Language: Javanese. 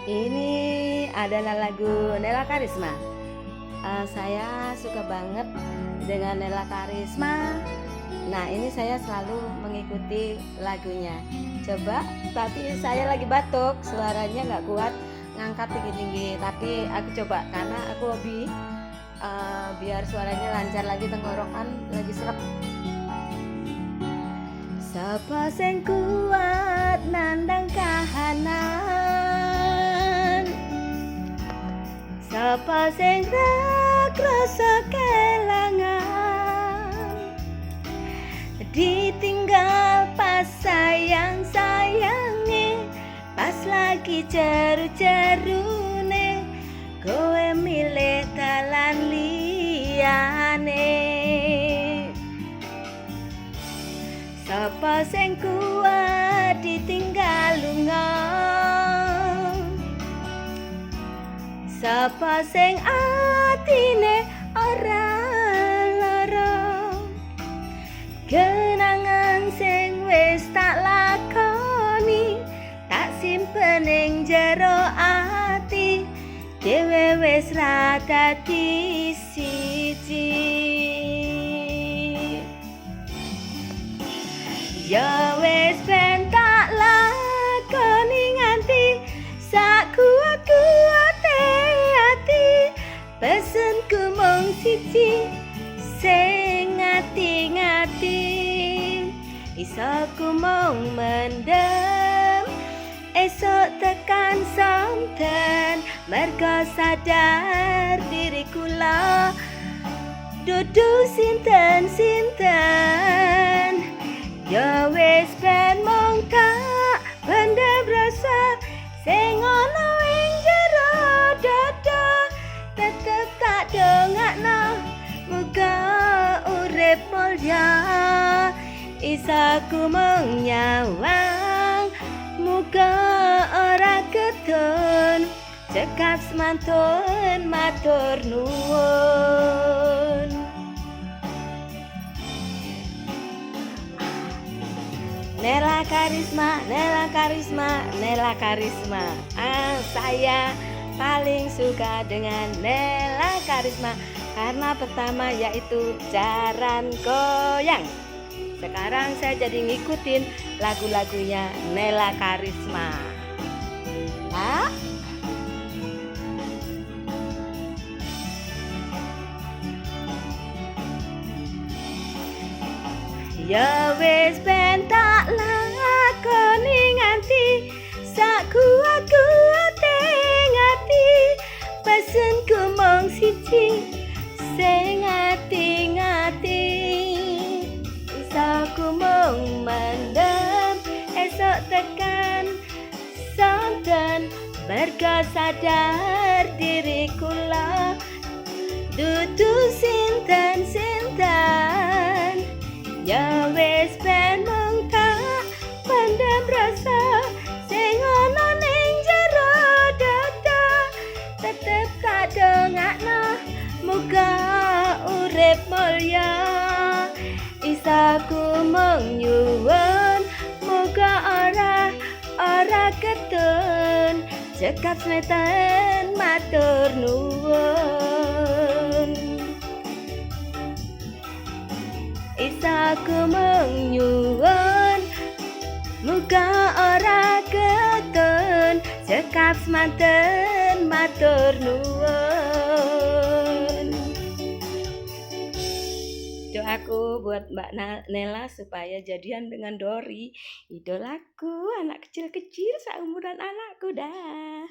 Ini adalah lagu Nela Karisma. Saya suka banget dengan Nela Karisma. Nah, ini saya selalu mengikuti lagunya. Coba, tapi saya lagi batuk, suaranya nggak kuat ngangkat tinggi-tinggi. Tapi aku coba karena aku hobi, biar suaranya lancar lagi, tenggorokan lagi serap. Sapa sing kuat nandang kahanan, sapa sing rasa kelangan, ditinggal pas sayang-sayange, pas lagi jeru-jerune, kowe milih dalan liyane. Sapa sing kuat ditinggal lunga, sapa sing atine ora lara, kenangan sing wis tak lakoni, tak simpen ing jero ati, dhewe wis ra dadi siji. Ya wis ben tak lakoni nganti sak kuat-kuate ati, pesenku mung siji sing ngati-ngati, iso ku mung mendem esok tekan sonten, merga sadar diri kula dudu sinten-sinten. Ya wis ben mung tak pendem rasa sing ana ing jero dada, tetep tak dongakno muga urip mulya, isaku mung nyawang muga ora ketun, cekap semantun matur nuwun. Nela Karisma, Nela Karisma, Nela Karisma. Saya paling suka dengan Nela Karisma karena pertama yaitu Jaran Goyang. Sekarang saya jadi ngikutin lagu-lagunya Nela Karisma. Hah? Ya wis ben tak lakoni nganti sak kuat-kuate ngati, pesenku mung siji sing ngati-ngati, isaku mung mendem esok tekan sonten, merga sadar diri kula dudu sinten-sinten. Ya wis ben mung tak pendem rasa sing ana ning jero dada, tetep tak dongakno muga urip mulya, isaku mung nyuwun muga ora ketun, cekap smeten matur nuwun. Isaku mung nyuwun muga ora ketun, cekap semanten matur nuwun. Doaku buat Mbak Nela supaya jadian dengan Dori, idolaku, anak kecil-kecil seumuran anakku dah.